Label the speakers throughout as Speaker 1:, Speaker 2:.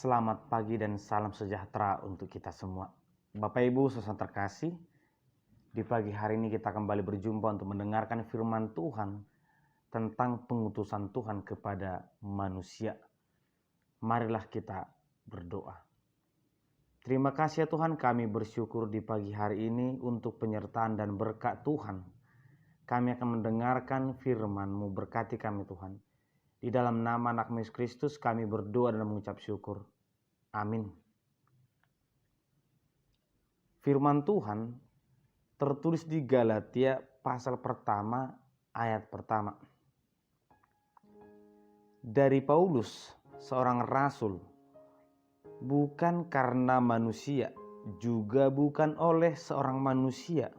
Speaker 1: Selamat pagi dan salam sejahtera untuk kita semua. Bapak Ibu saudara terkasih, di pagi hari ini kita kembali berjumpa untuk mendengarkan firman Tuhan tentang pengutusan Tuhan kepada manusia. Marilah kita berdoa. Terima kasih ya Tuhan, kami bersyukur di pagi hari ini untuk penyertaan dan berkat Tuhan. Kami akan mendengarkan firman-Mu, berkati kami Tuhan. Di dalam nama anak Yesus Kristus kami berdoa dan mengucap syukur. Amin. Firman Tuhan tertulis di Galatia pasal pertama ayat pertama. Dari Paulus, seorang rasul, bukan karena manusia, juga bukan oleh seorang manusia,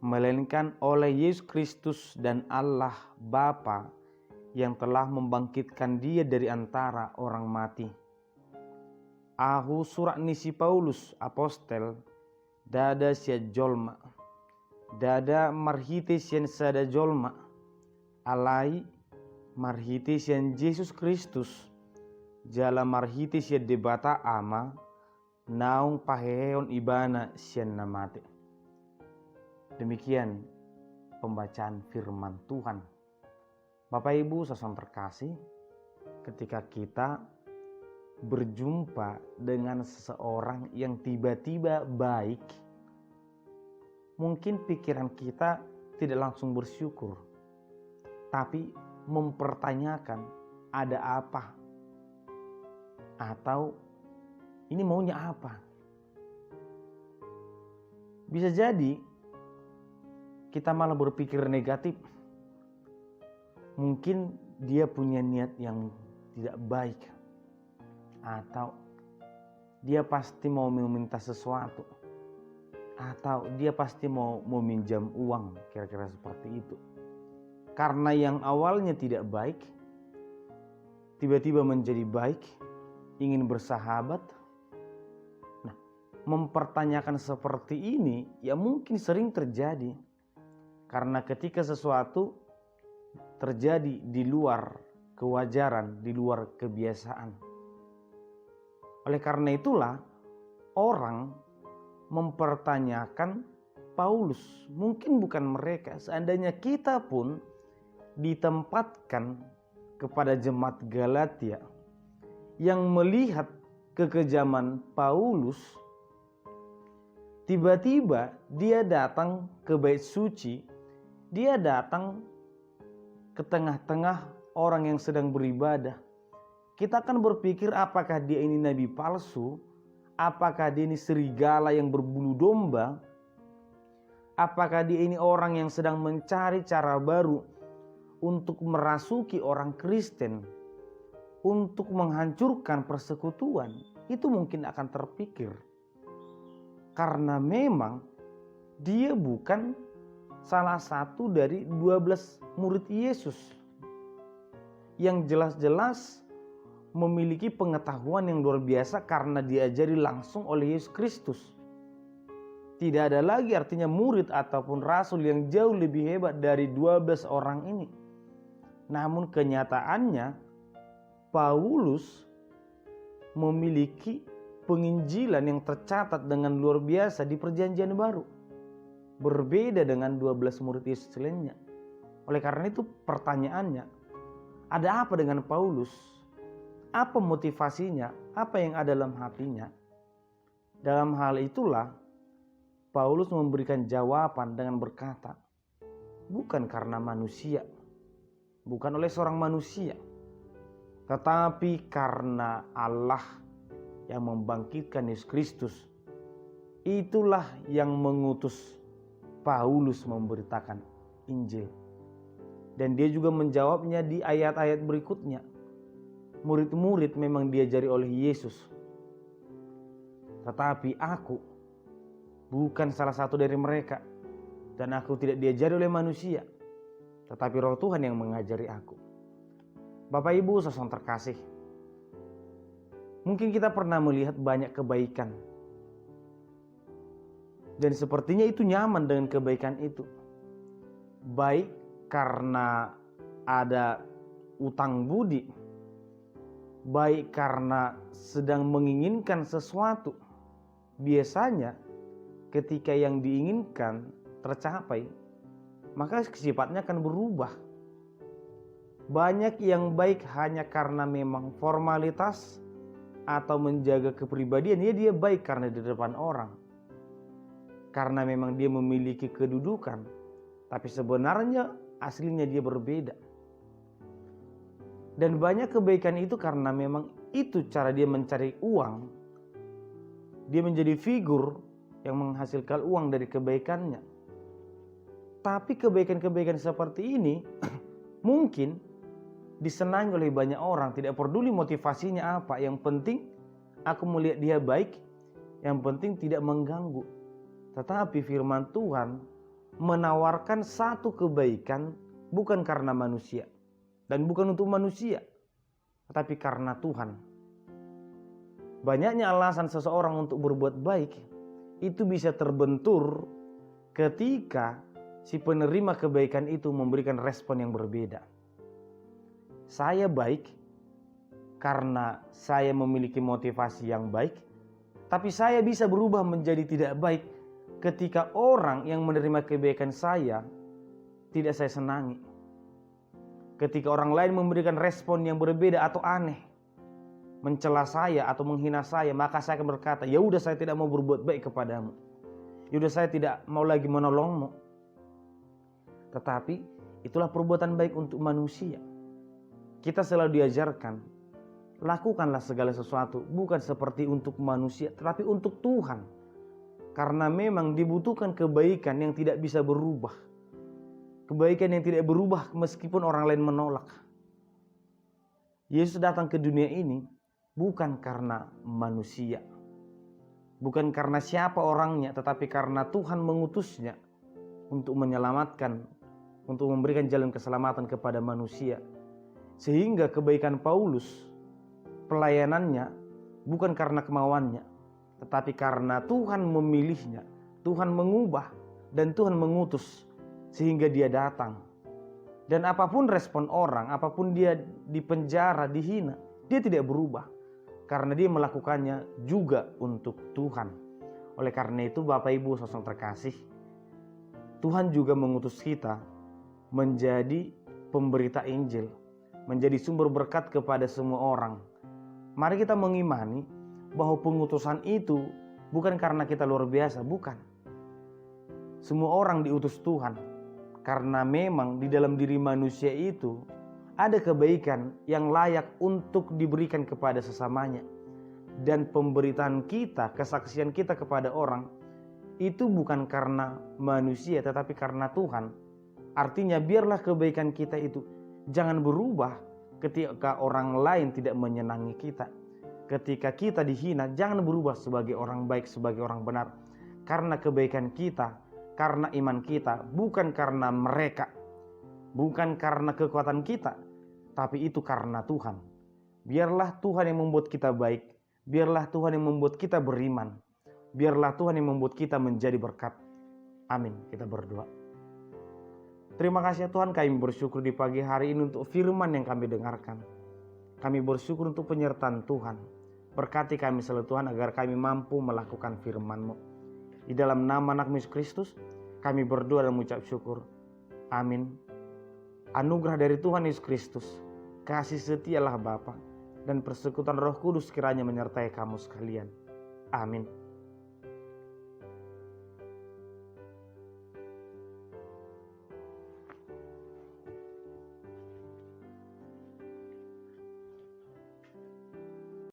Speaker 1: melainkan oleh Yesus Kristus dan Allah Bapa yang telah membangkitkan Dia dari antara orang mati. Ahu surat nisi Paulus apostel dada sia jolma, dada marhite sian sada jolma, alai marhite sian Yesus Kristus, jala marhite sia debata ama, naung paheon ibana sian namate. Demikian pembacaan firman Tuhan. Bapak Ibu saudara terkasih, ketika kita berjumpa dengan seseorang yang tiba-tiba baik, mungkin pikiran kita tidak langsung bersyukur, tapi mempertanyakan ada apa, atau ini maunya apa. Bisa jadi kita malah berpikir negatif. Mungkin dia punya niat yang tidak baik, atau dia pasti mau meminta sesuatu, atau dia pasti mau meminjam uang, kira-kira seperti itu. Karena yang awalnya tidak baik, tiba-tiba menjadi baik, ingin bersahabat. Nah, mempertanyakan seperti ini ya mungkin sering terjadi, karena ketika sesuatu terjadi di luar kewajaran, di luar kebiasaan. Oleh karena itulah orang mempertanyakan Paulus. Mungkin bukan mereka, seandainya kita pun ditempatkan kepada jemaat Galatia yang melihat kekejaman Paulus, tiba-tiba dia datang ke bait suci, dia datang ke tengah-tengah orang yang sedang beribadah. Kita akan berpikir apakah dia ini nabi palsu, apakah dia ini serigala yang berbulu domba, apakah dia ini orang yang sedang mencari cara baru untuk merasuki orang Kristen, untuk menghancurkan persekutuan. Itu mungkin akan terpikir, karena memang dia bukan salah satu dari 12 murid Yesus yang jelas-jelas memiliki pengetahuan yang luar biasa karena diajari langsung oleh Yesus Kristus. Tidak ada lagi artinya murid ataupun rasul yang jauh lebih hebat dari 12 orang ini. Namun kenyataannya Paulus memiliki penginjilan yang tercatat dengan luar biasa di Perjanjian Baru. Berbeda dengan 12 murid Yesus lainnya. Oleh karena itu pertanyaannya, Ada apa dengan Paulus? Apa motivasinya? Apa yang ada dalam hatinya? Dalam hal itulah Paulus memberikan jawaban dengan berkata, bukan karena manusia, bukan oleh seorang manusia, tetapi karena Allah yang membangkitkan Yesus Kristus. Itulah yang mengutus Paulus memberitakan Injil. Dan dia juga menjawabnya di ayat-ayat berikutnya. Murid-murid memang diajari oleh Yesus, tetapi aku bukan salah satu dari mereka, dan aku tidak diajari oleh manusia, tetapi Roh Tuhan yang mengajari aku. Bapak Ibu saudara terkasih, mungkin kita pernah melihat banyak kebaikan, dan sepertinya itu nyaman dengan kebaikan itu. Baik karena ada utang budi, baik karena sedang menginginkan sesuatu. Biasanya ketika yang diinginkan tercapai, maka sifatnya akan berubah. Banyak yang baik hanya karena memang formalitas atau menjaga kepribadian. Dia baik karena di depan orang, karena memang dia memiliki kedudukan, tapi sebenarnya aslinya dia berbeda. Dan banyak kebaikan itu karena memang itu cara dia mencari uang. Dia menjadi figur yang menghasilkan uang dari kebaikannya. Tapi kebaikan-kebaikan seperti ini mungkin disenangi oleh banyak orang. Tidak peduli motivasinya apa. Yang penting aku melihat dia baik. Yang penting tidak mengganggu. Tetapi firman Tuhan menawarkan satu kebaikan bukan karena manusia. Dan bukan untuk manusia, tetapi karena Tuhan. Banyaknya alasan seseorang untuk berbuat baik itu bisa terbentur ketika si penerima kebaikan itu memberikan respon yang berbeda. Saya baik karena saya memiliki motivasi yang baik, tapi saya bisa berubah menjadi tidak baik ketika orang yang menerima kebaikan saya tidak saya senangi. Ketika orang lain memberikan respon yang berbeda atau aneh, mencela saya atau menghina saya, maka saya akan berkata, ya udah saya tidak mau berbuat baik kepadamu. Ya udah saya tidak mau lagi menolongmu. Tetapi itulah perbuatan baik untuk manusia. Kita selalu diajarkan, lakukanlah segala sesuatu bukan seperti untuk manusia, tetapi untuk Tuhan. Karena memang dibutuhkan kebaikan yang tidak bisa berubah. Kebaikan yang tidak berubah meskipun orang lain menolak. Yesus datang ke dunia ini bukan karena manusia, bukan karena siapa orangnya, tetapi karena Tuhan mengutusnya untuk menyelamatkan, untuk memberikan jalan keselamatan kepada manusia. Sehingga kebaikan Paulus, pelayanannya bukan karena kemauannya, tetapi karena Tuhan memilihnya, Tuhan mengubah dan Tuhan mengutus sehingga dia datang. Dan apapun respon orang, apapun dia dipenjara, dihina, dia tidak berubah. Karena dia melakukannya juga untuk Tuhan. Oleh karena itu Bapak Ibu saudara terkasih, Tuhan juga mengutus kita menjadi pemberita Injil, menjadi sumber berkat kepada semua orang. Mari kita mengimani bahwa pengutusan itu bukan karena kita luar biasa, bukan. Semua orang diutus Tuhan karena memang di dalam diri manusia itu ada kebaikan yang layak untuk diberikan kepada sesamanya. Dan pemberitaan kita, kesaksian kita kepada orang itu bukan karena manusia tetapi karena Tuhan. Artinya biarlah kebaikan kita itu jangan berubah ketika orang lain tidak menyenangi kita. Ketika kita dihina, jangan berubah sebagai orang baik, sebagai orang benar. Karena kebaikan kita, karena iman kita, bukan karena mereka, bukan karena kekuatan kita, tapi itu karena Tuhan. Biarlah Tuhan yang membuat kita baik, biarlah Tuhan yang membuat kita beriman, biarlah Tuhan yang membuat kita menjadi berkat. Amin. Kita berdoa. Terima kasih ya Tuhan, kami bersyukur di pagi hari ini untuk firman yang kami dengarkan. Kami bersyukur untuk penyertaan Tuhan. Berkati kami selalu Tuhan agar kami mampu melakukan firman-Mu. Di dalam nama anak Yesus Kristus, kami berdoa dan mengucap syukur. Amin. Anugerah dari Tuhan Yesus Kristus, kasih setialah Bapa, dan persekutuan Roh Kudus kiranya menyertai kamu sekalian. Amin.